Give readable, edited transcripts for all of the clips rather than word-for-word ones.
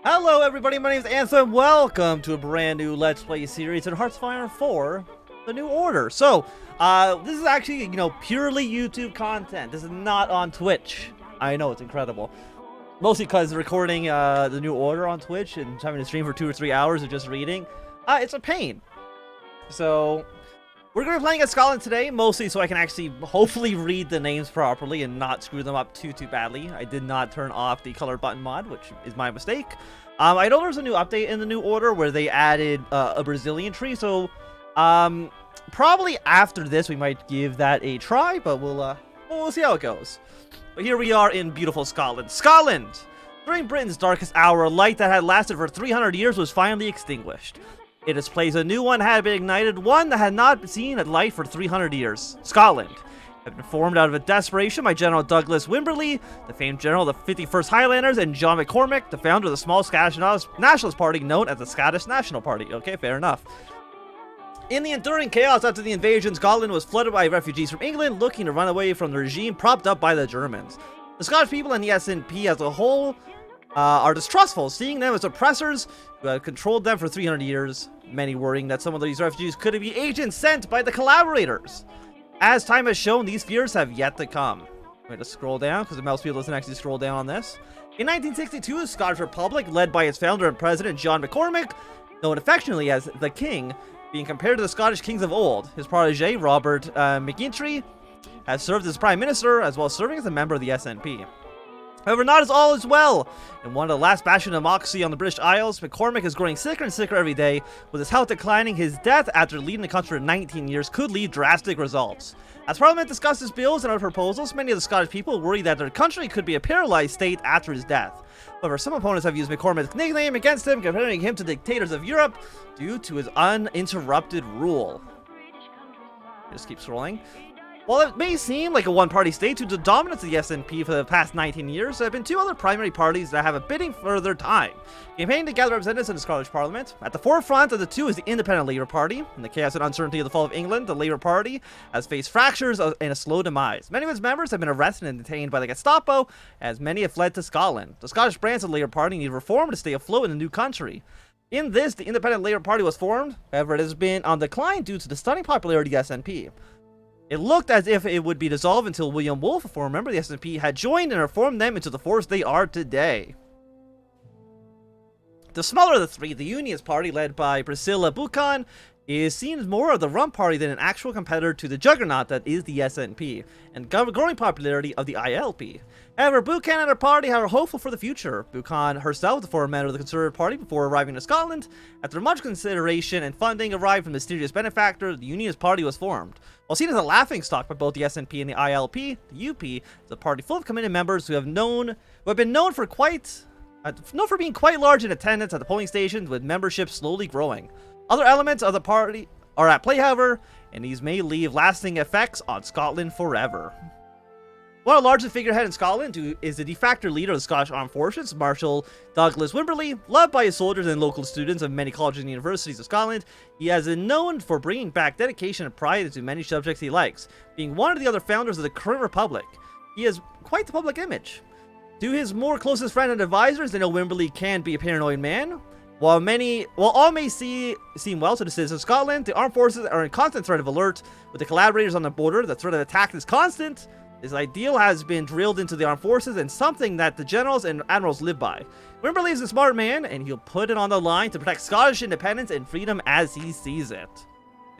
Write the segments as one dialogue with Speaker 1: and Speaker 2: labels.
Speaker 1: Hello everybody, my name is Anthem. Welcome to a brand new Let's Play series in Hearthfire 4, The New Order. So, this is actually, purely YouTube content. This is not on Twitch. I know, it's incredible. Mostly because recording The New Order on Twitch and having to stream for 2 or 3 hours of just reading, it's a pain. So, we're going to be playing as Scotland today, mostly so I can actually hopefully read the names properly and not screw them up too badly. I did not turn off the color button mod, which is my mistake. I know there's a new update in the New Order where they added a Brazilian tree, so probably after this we might give that a try, but we'll see how it goes. But here we are in beautiful Scotland. Scotland! During Britain's darkest hour, a light that had lasted for 300 years was finally extinguished. In its place, a new one had been ignited, one that had not seen a light for 300 years. Scotland had been formed out of a desperation by General Douglas Wimberley, the famed general of the 51st Highlanders, and John McCormick, the founder of the small Scottish nationalist party known as the Scottish National Party. Okay, fair enough. In the enduring chaos after the invasion, Scotland was flooded by refugees from England looking to run away from the regime propped up by the Germans. The Scottish people and the SNP as a whole are distrustful, seeing them as oppressors who had controlled them for 300 years, many worrying that some of these refugees could be agents sent by the collaborators. As time has shown, these fears have yet to come. I'm going to scroll down, because the mouse wheel doesn't actually scroll down on this. In 1962, the Scottish Republic, led by its founder and president, John McCormick, known affectionately as the King, being compared to the Scottish kings of old. His protege, Robert McGinty, has served as Prime Minister, as well as serving as a member of the SNP. However, not as all is well. In one of the last bastions of democracy on the British Isles, McCormick is growing sicker and sicker every day. With his health declining, his death after leading the country for 19 years could lead drastic results. As Parliament discusses bills and other proposals, many of the Scottish people worry that their country could be a paralyzed state after his death. However, some opponents have used McCormick's nickname against him, comparing him to dictators of Europe due to his uninterrupted rule. Just keep scrolling. While it may seem like a one-party state due to the dominance of the SNP for the past 19 years, there have been two other primary parties that have a bidding for their time, campaigning to gather representatives in the Scottish Parliament. At the forefront of the two is the Independent Labour Party. In the chaos and uncertainty of the fall of England, the Labour Party has faced fractures and a slow demise. Many of its members have been arrested and detained by the Gestapo, as many have fled to Scotland. The Scottish branch of the Labour Party need reform to stay afloat in the new country. In this, the Independent Labour Party was formed. However, it has been on decline due to the stunning popularity of the SNP. It looked as if it would be dissolved until William Wolfe, a former member of the SNP, had joined and reformed them into the force they are today. The smaller of the three, the Unionist Party, led by Priscilla Buchan, is seen as more of the rump party than an actual competitor to the juggernaut that is the SNP, and growing popularity of the ILP. However, Buchan and her party are hopeful for the future. Buchan herself, the former member of the Conservative Party before arriving to Scotland, after much consideration and funding arrived from mysterious benefactor, the Unionist Party was formed. While seen as a laughingstock by both the SNP and the ILP, the UP is a party full of committed members who have been known for being quite large in attendance at the polling stations, with membership slowly growing. Other elements of the party are at play, however, and these may leave lasting effects on Scotland forever. One of the largest figurehead in Scotland is the de facto leader of the Scottish Armed Forces, Marshal Douglas Wimberley. Loved by his soldiers and local students of many colleges and universities of Scotland, he has been known for bringing back dedication and pride into many subjects he likes, being one of the other founders of the current republic. He has quite the public image. To his more closest friends and advisors, they know Wimberley can be a paranoid man. While all may seem well to the citizens of Scotland, the armed forces are in constant threat of alert. With the collaborators on the border, the threat of attack is constant. This ideal has been drilled into the armed forces and something that the generals and admirals live by. Wimberley is a smart man, and he'll put it on the line to protect Scottish independence and freedom as he sees it.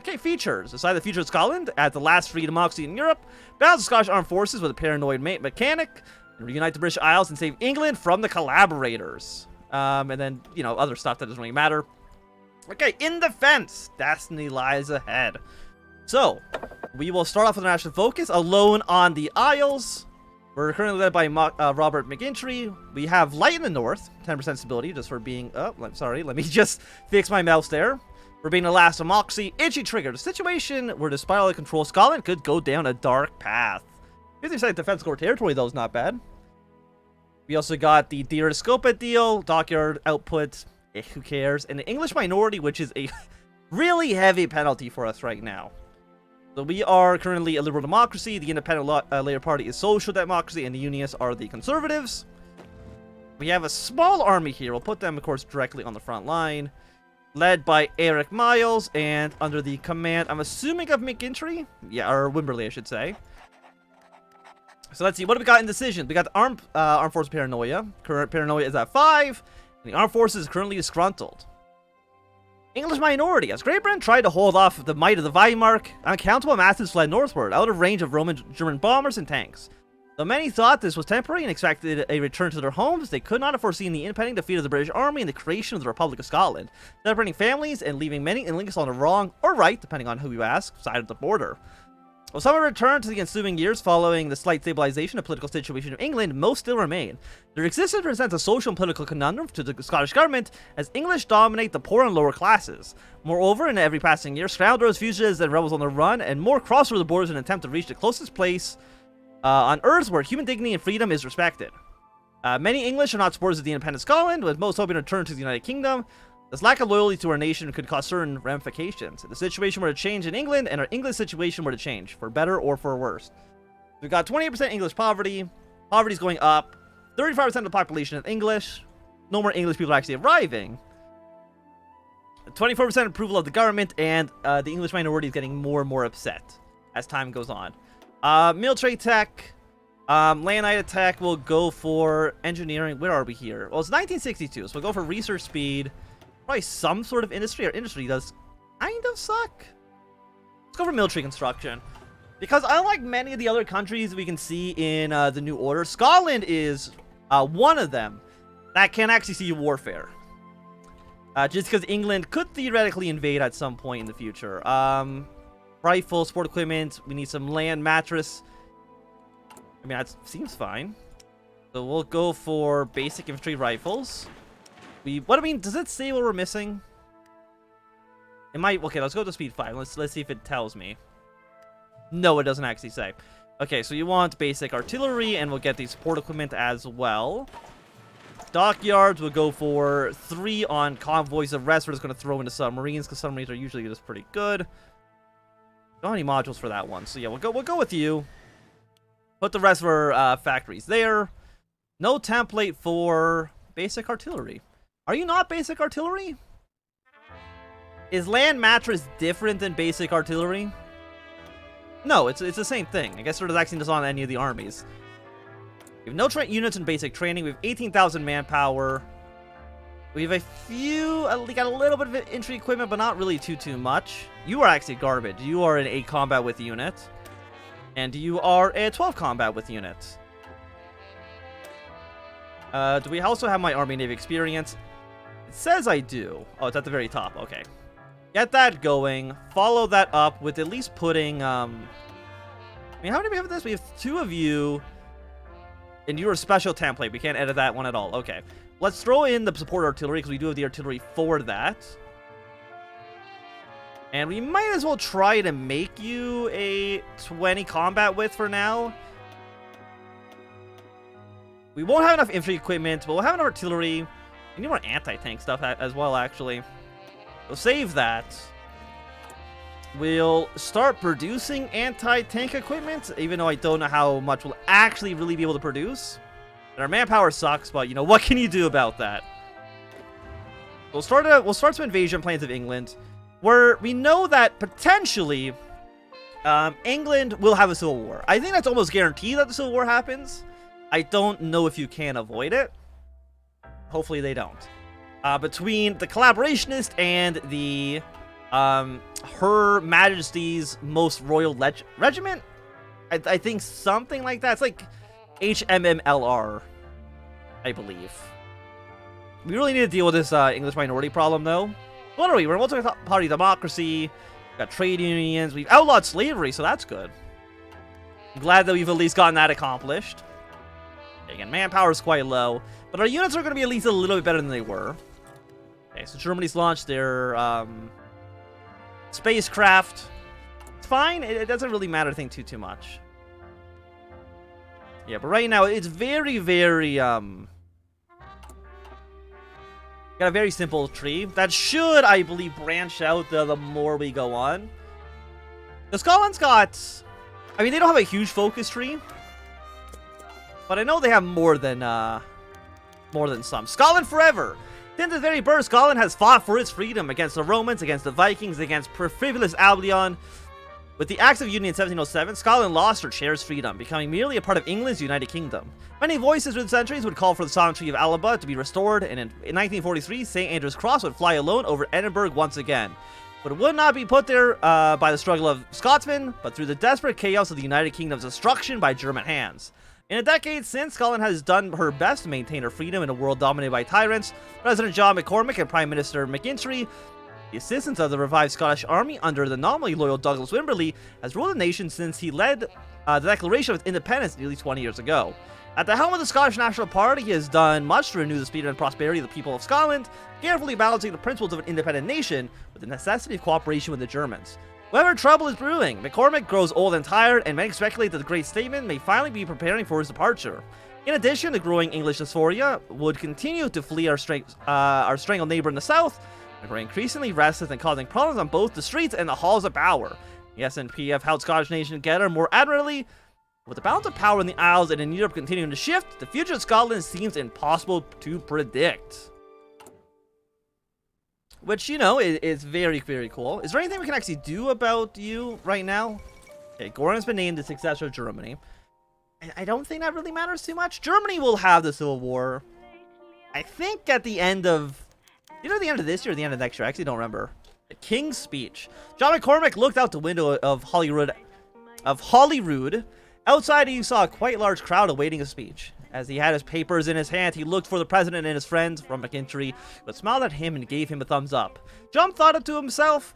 Speaker 1: Okay, features. Decide the future of Scotland as the last free democracy in Europe. Balance the Scottish armed forces with a paranoid mechanic. And reunite the British Isles and save England from the collaborators. And then, other stuff that doesn't really matter. Okay, in defense, destiny lies ahead. So, we will start off with our national focus, alone on the Isles. We're currently led by Robert McGinty. We have light in the north, 10% stability, just for being... Oh, I'm sorry, let me just fix my mouse there. For being the last democracy, itchy trigger. The situation where despite all the control, Scotland could go down a dark path. 50% defense core territory, though, is not bad. We also got the Deer Scopa deal, dockyard output, who cares, and the English minority, which is a really heavy penalty for us right now. So we are currently a liberal democracy, the Independent Labour Party is social democracy, and the Unionists are the conservatives. We have a small army here. We'll put them, of course, directly on the front line. Led by Eric Miles, and under the command, I'm assuming, of McGintry? Yeah, or Wimberley, I should say. So let's see, what do we got in decisions? We got the Armed Forces Paranoia. Current Paranoia is at 5, and the Armed Forces is currently disgruntled. English minority. As Great Britain tried to hold off the might of the Weimar, uncountable masses fled northward, out of range of German bombers and tanks. Though many thought this was temporary and expected a return to their homes, they could not have foreseen the impending defeat of the British Army and the creation of the Republic of Scotland, separating families and leaving many English on the wrong, or right, depending on who you ask, side of the border. While some have returned to the ensuing years following the slight stabilization of political situation of England, most still remain. Their existence presents a social and political conundrum to the Scottish government, as English dominate the poor and lower classes. Moreover, in every passing year, scoundrels, fugitives, and rebels on the run, and more cross over the borders in an attempt to reach the closest place on Earth where human dignity and freedom is respected. Many English are not supporters of the independent Scotland, with most hoping to return to the United Kingdom. This lack of loyalty to our nation could cause certain ramifications. If the situation were to change in England, and our English situation were to change, for better or for worse. We've got 28% English poverty. Poverty's going up. 35% of the population is English. No more English people actually arriving. 24% approval of the government, and the English minority is getting more and more upset as time goes on. Military tech, land tech, we'll go for engineering. Where are we here? Well, it's 1962, so we'll go for research speed. Probably some sort of industry. Our industry does kind of suck. Let's go for military construction. Because unlike many of the other countries we can see in the New Order, Scotland is one of them that can actually see warfare. Just because England could theoretically invade at some point in the future. Rifle, sport equipment, we need some land mattress. I mean, that seems fine. So we'll go for basic infantry rifles. Does it say what we're missing? It might, okay, let's go to speed 5. Let's see if it tells me. No, it doesn't actually say. Okay, so you want basic artillery, and we'll get the support equipment as well. Dockyards, we'll go for 3 on convoys. The rest we're just going to throw into submarines, because submarines are usually just pretty good. Don't have any modules for that one, so yeah, we'll go with you. Put the rest of our factories there. No template for basic artillery. Are you not basic artillery? Is land mattress different than basic artillery? No, it's the same thing. I guess it doesn't actually on any of the armies. We have no units in basic training. We have 18,000 manpower. We have a few, we got a little bit of infantry equipment, but not really too much. You are actually garbage. You are an 8 combat with unit. And you are a 12 combat with unit. Do we also have my Army Navy experience? It says I do. Oh, it's at the very top. Okay. Get that going. Follow that up with at least putting, I mean, how many do we have this? We have 2 of you. And you're a special template. We can't edit that one at all. Okay. Let's throw in the support artillery, because we do have the artillery for that. And we might as well try to make you a 20 combat with for now. We won't have enough infantry equipment, but we'll have enough artillery. We need more anti-tank stuff as well, actually. We'll save that. We'll start producing anti-tank equipment, even though I don't know how much we'll actually really be able to produce. And our manpower sucks, but, you know, what can you do about that? We'll start some invasion plans of England, where we know that potentially England will have a civil war. I think that's almost guaranteed that the civil war happens. I don't know if you can avoid it. Hopefully they don't. Between the collaborationist and the Her Majesty's Most Royal Regiment, I think something like that. It's like HMMLR, I believe. We really need to deal with this English minority problem, though. What are we? We're a multi-party democracy. We've got trade unions. We've outlawed slavery, so that's good. I'm glad that we've at least gotten that accomplished. Again, manpower is quite low, but our units are going to be at least a little bit better than they were. Okay, so Germany's launched their spacecraft. It's fine. It doesn't really matter, I think, too much. Yeah, but right now, it's very, got a very simple tree that should, I believe, branch out the more we go on. The Scotland's got, I mean, they don't have a huge focus tree, but I know they have more than more than some. Scotland forever! Since its very birth, Scotland has fought for its freedom against the Romans, against the Vikings, against frivolous Albion. With the Acts of Union in 1707, Scotland lost her cherished freedom, becoming merely a part of England's United Kingdom. Many voices through the centuries would call for the solemn Treaty of Alba to be restored, and in 1943, St. Andrew's Cross would fly alone over Edinburgh once again. But it would not be put there by the struggle of Scotsmen, but through the desperate chaos of the United Kingdom's destruction by German hands. In a decade since, Scotland has done her best to maintain her freedom in a world dominated by tyrants. President John McCormack and Prime Minister McIntyre, the assistance of the revived Scottish Army under the nominally loyal Douglas Wimberley, has ruled the nation since he led the declaration of its independence nearly 20 years ago. At the helm of the Scottish National Party, he has done much to renew the speed and prosperity of the people of Scotland, carefully balancing the principles of an independent nation with the necessity of cooperation with the Germans. Whatever trouble is brewing, McCormack grows old and tired, and many speculate that the great statesman may finally be preparing for his departure. In addition, the growing English dysphoria would continue to flee our strangled neighbor in the south, and we're increasingly restless and causing problems on both the streets and the halls of power. The SNP have held Scottish nation together more admirably. With the balance of power in the Isles and in Europe continuing to shift, the future of Scotland seems impossible to predict. Which, you know, is very, very cool. Is there anything we can actually do about you right now? Okay, Goran's been named the successor of Germany. I don't think that really matters too much. Germany will have the Civil War, I think, at the end of... Either the end of this year or the end of next year. I actually don't remember. The King's Speech. John McCormack looked out the window of Holyrood. Outside, he saw a quite large crowd awaiting a speech. As he had his papers in his hand, he looked for the president and his friends from McIntyre, but smiled at him and gave him a thumbs up. John thought it to himself,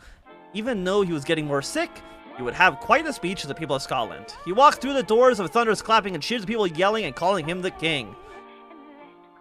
Speaker 1: even though he was getting more sick, he would have quite a speech to the people of Scotland. He walked through the doors of thunderous clapping and cheers of people yelling and calling him the king.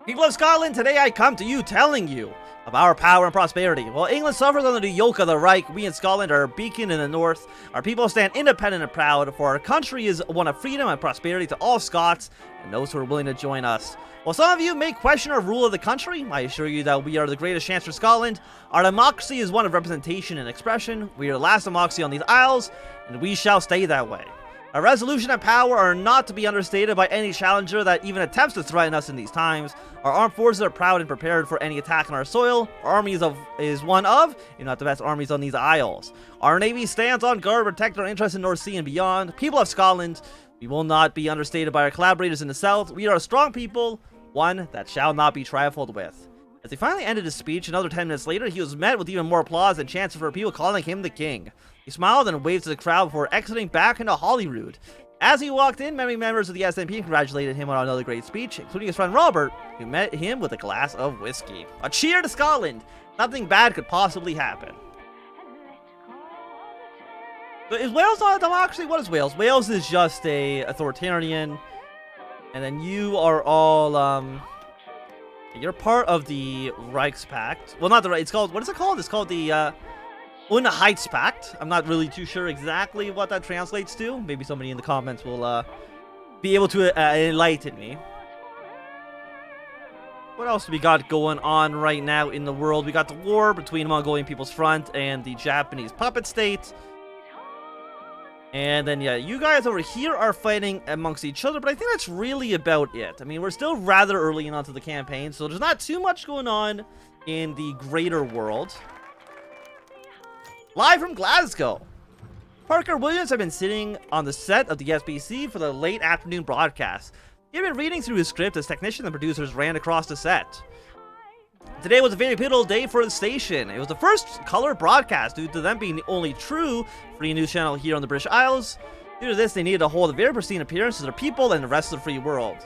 Speaker 1: People of Scotland, today I come to you telling you of our power and prosperity. While England suffers under the yoke of the Reich, we in Scotland are a beacon in the north. Our people stand independent and proud, for our country is one of freedom and prosperity to all Scots and those who are willing to join us. While some of you may question our rule of the country, I assure you that we are the greatest chance for Scotland. Our democracy is one of representation and expression. We are the last democracy on these isles, and we shall stay that way. Our resolution and power are not to be understated by any challenger that even attempts to threaten us in these times. Our armed forces are proud and prepared for any attack on our soil. Our army is one of, if not the best armies on these isles. Our navy stands on guard to protect our interests in North Sea and beyond. People of Scotland, we will not be understated by our collaborators in the south. We are a strong people, one that shall not be trifled with. As he finally ended his speech, another 10 minutes later, he was met with even more applause and chances for people calling him the king. He smiled and waved to the crowd before exiting back into Holyrood. As he walked in, many members of the SNP congratulated him on another great speech, including his friend Robert, who met him with a glass of whiskey. A cheer to Scotland! Nothing bad could possibly happen. So is Wales not a democracy? What is Wales? Wales is just a authoritarian, and then you are all, you're part of the Reichspakt. Well, not the it's called, what is it called? It's called the, Unheitspact. I'm not really too sure exactly what that translates to. Maybe somebody in the comments will be able to enlighten me. What else do we got going on right now in the world? We got the war between the Mongolian People's Front and the Japanese puppet state. And then, yeah, you guys over here are fighting amongst each other, but I think that's really about it. I mean, we're still rather early into the campaign, so there's not too much going on in the greater world. Live from Glasgow, Parker Williams had been sitting on the set of the SBC for the late afternoon broadcast. He had been reading through his script as technicians and producers ran across the set. Today was a very pivotal day for the station. It was the first color broadcast due to them being the only true free news channel here on the British Isles. Due to this, they needed to hold a very pristine appearance to their people and the rest of the free world.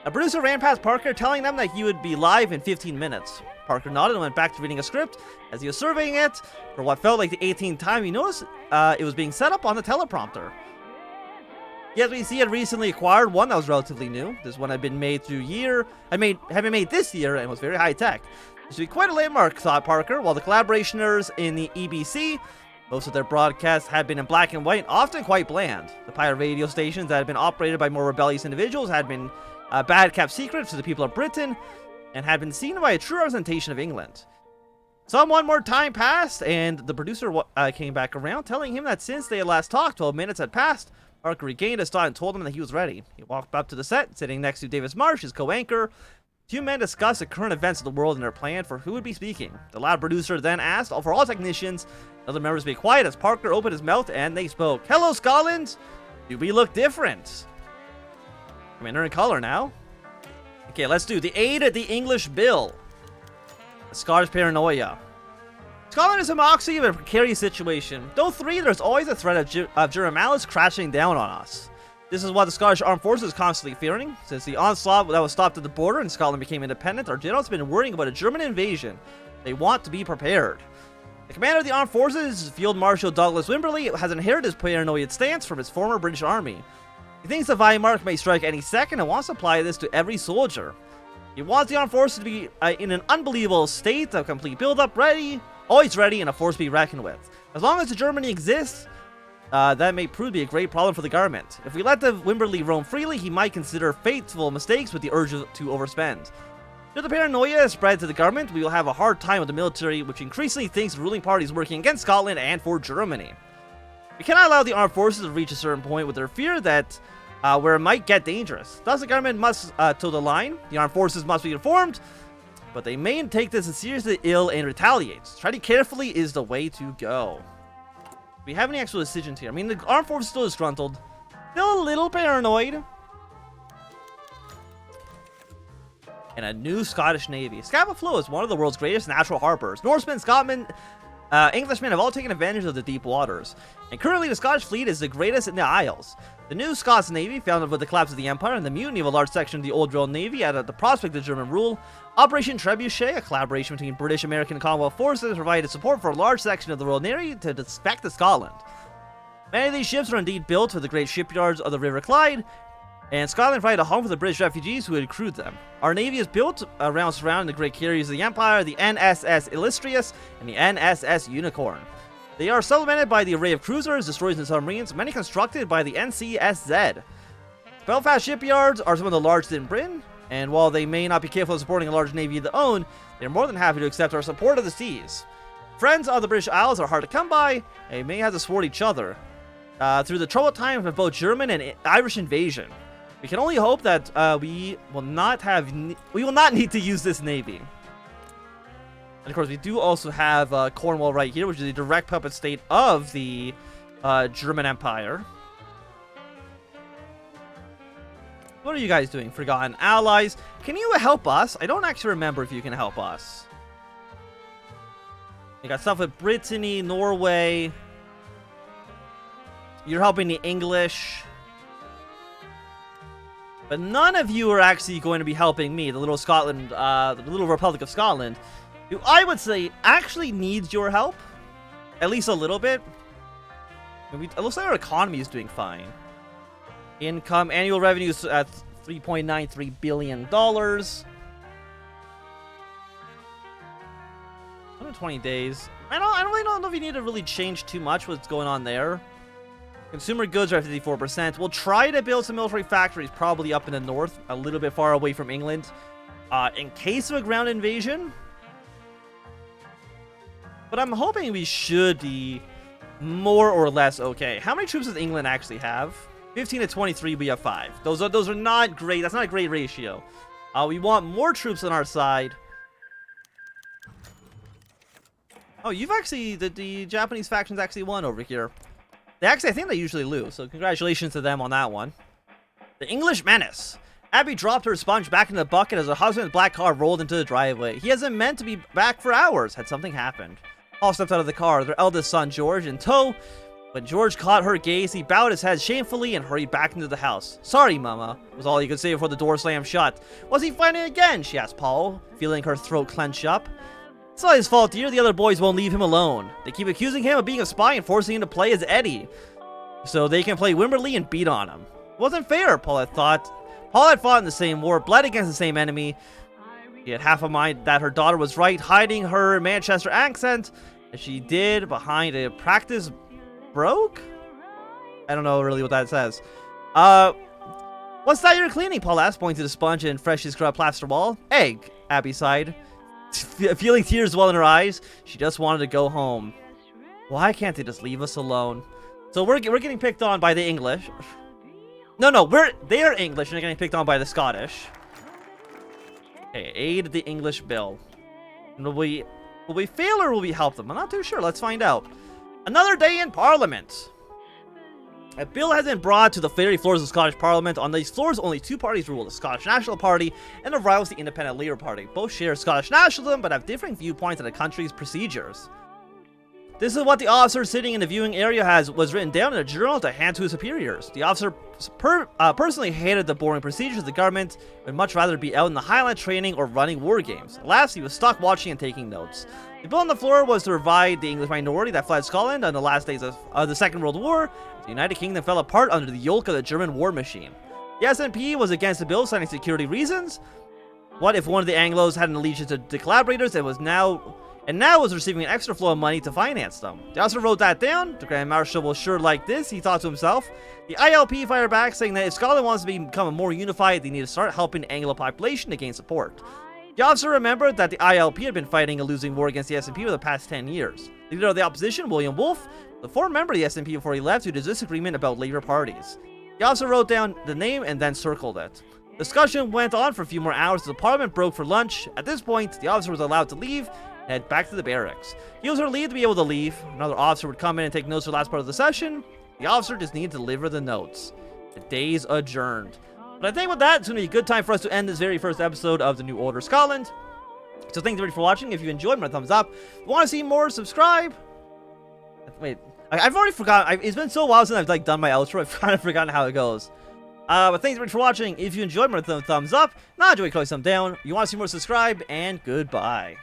Speaker 1: A producer ran past Parker telling them that he would be live in 15 minutes. Parker nodded and went back to reading a script. As he was surveying it, for what felt like the 18th time, he noticed it was being set up on the teleprompter. The SBC had recently acquired one that was relatively new. This one had been made had been made this year and was very high tech. This would be quite a landmark, thought Parker. While the collaborationers in the EBC, most of their broadcasts had been in black and white, often quite bland. The pirate radio stations that had been operated by more rebellious individuals had been bad kept secrets to the people of Britain, and had been seen by a true representation of England. Some one more time passed, and the producer came back around, telling him that since they had last talked, 12 minutes had passed. Parker regained his thought and told him that he was ready. He walked up to the set, sitting next to Davis Marsh, his co-anchor. Two men discussed the current events of the world and their plan for who would be speaking. The loud producer then asked for all technicians and other members to be quiet as Parker opened his mouth and they spoke. Hello, Scotland! Do we look different? I mean, they're in color now. Okay, let's do the aid of the English bill. The Scottish Paranoia. Scotland is a moxie of a precarious situation. Though there's always a threat of German malice crashing down on us. This is what the Scottish Armed Forces is constantly fearing. Since the onslaught that was stopped at the border and Scotland became independent, our generals have been worrying about a German invasion. They want to be prepared. The commander of the Armed Forces, Field Marshal Douglas Wimberley, has inherited his paranoid stance from his former British Army. He thinks the Weimar may strike any second and wants to apply this to every soldier. He wants the Armed Forces to be in an unbelievable state of complete build-up, always ready, and a force to be reckoned with. As long as Germany exists, that may prove to be a great problem for the government. If we let the Wimberley roam freely, he might consider fateful mistakes with the urge to overspend. Should the paranoia spread to the government, we will have a hard time with the military, which increasingly thinks the ruling party is working against Scotland and for Germany. We cannot allow the armed forces to reach a certain point with their fear that where it might get dangerous. Thus, the government must toe the line. The armed forces must be informed, but they may take this as seriously ill and retaliate. Treading carefully is the way to go. Do we have any actual decisions here? I mean, the armed forces still disgruntled, still a little paranoid. And a new Scottish Navy. Scapa Flow is one of the world's greatest natural harbors. Norsemen, Scotland, Englishmen have all taken advantage of the deep waters. And currently the Scottish fleet is the greatest in the Isles. The new Scots Navy, founded with the collapse of the Empire and the mutiny of a large section of the Old Royal Navy at the prospect of German rule, Operation Trebuchet, a collaboration between British, American, and Commonwealth forces, provided support for a large section of the Royal Navy to defect to Scotland. Many of these ships are indeed built for the great shipyards of the River Clyde, and Scotland provided a home for the British refugees who had crewed them. Our navy is built around surrounding the great carriers of the Empire, the NSS Illustrious and the NSS Unicorn. They are supplemented by the array of cruisers, destroyers, and submarines, many constructed by the NCSZ. Belfast shipyards are some of the largest in Britain, and while they may not be capable of supporting a large navy of their own, they are more than happy to accept our support of the seas. Friends of the British Isles are hard to come by, and may have to support each other through the troubled times of both German and Irish invasion. We can only hope that we will not need to use this navy. And of course, we do also have Cornwall right here, which is a direct puppet state of the German Empire. What are you guys doing? Forgotten allies. Can you help us? I don't actually remember if you can help us. You got stuff with Brittany, Norway. You're helping the English. But none of you are actually going to be helping me, the little Scotland, the little Republic of Scotland, who I would say actually needs your help, at least a little bit. It looks like our economy is doing fine. Income, annual revenues at $3.93 billion. 120 days. I really don't know if you need to really change too much what's going on there. Consumer goods are at 54%. We'll try to build some military factories probably up in the north, a little bit far away from England, in case of a ground invasion. But I'm hoping we should be more or less okay. How many troops does England actually have? 15 to 23, we have 5. Those are not great. That's not a great ratio. We want more troops on our side. Oh, you've actually, the Japanese faction's actually won over here. I think they usually lose, so congratulations to them on that one. The English Menace. Abby dropped her sponge back in the bucket as her husband's black car rolled into the driveway. He hasn't meant to be back for hours. Had something happened? Paul stepped out of the car, their eldest son George in tow. When George caught her gaze, he bowed his head shamefully and hurried back into the house. Sorry, Mama, was all he could say before the door slammed shut. Was he fighting again? She asked Paul, feeling her throat clench up. It's not his fault, dear. The other boys won't leave him alone. They keep accusing him of being a spy and forcing him to play as Eddie, so they can play Wimberley and beat on him. It wasn't fair, Paul had thought. Paul had fought in the same war, bled against the same enemy. He had half a mind that her daughter was right, hiding her Manchester accent, as she did behind a practice broke? I don't know really what that says. What's that you're cleaning? Paul asked, pointing to the sponge and freshly scrubbed plaster wall. Egg, Abby sighed. Feeling tears well in her eyes, she just wanted to go home. Why can't they just leave us alone? So we're getting picked on by the English. No, they are English and they're getting picked on by the Scottish. Okay, aid the English bill. Will we fail or will we help them? I'm not too sure. Let's find out. Another day in Parliament. A bill has been brought to the very floors of the Scottish Parliament. On these floors, only two parties rule, the Scottish National Party and the rivals, the Independent Labour Party. Both share Scottish nationalism, but have differing viewpoints on the country's procedures. This is what the officer sitting in the viewing area was written down in a journal to hand to his superiors. The officer personally hated the boring procedures of the government, and would much rather be out in the Highland training or running war games. Last, he was stuck watching and taking notes. The bill on the floor was to revive the English minority that fled Scotland on the last days of the Second World War. The United Kingdom fell apart under the yoke of the German war machine. The SNP was against the bill, citing security reasons. What if one of the Anglos had an allegiance to the collaborators and now was receiving an extra flow of money to finance them? The officer wrote that down. The Grand Marshal was sure like this, he thought to himself. The ILP fired back, saying that if Scotland wants to become more unified, they need to start helping the Anglo population to gain support. The officer remembered that the ILP had been fighting a losing war against the SNP for the past 10 years. The leader of the opposition, William Wolfe, the former member of the SNP before he left due to disagreement about Labour parties. The officer wrote down the name and then circled it. Discussion went on for a few more hours as the Parliament broke for lunch. At this point, the officer was allowed to leave and head back to the barracks. He was relieved to be able to leave. Another officer would come in and take notes for the last part of the session. The officer just needed to deliver the notes. The day's adjourned. But I think with that, it's going to be a good time for us to end this very first episode of the New Order Scotland. So thanks everybody for watching. If you enjoyed, my thumbs up. If you want to see more, subscribe. Wait, I've already forgotten. It's been so a while since I've done my outro. I've kind of forgotten how it goes. But thanks everybody for watching. If you enjoyed, my thumbs up. Not enjoy, click thumb down. If you want to see more, subscribe. And goodbye.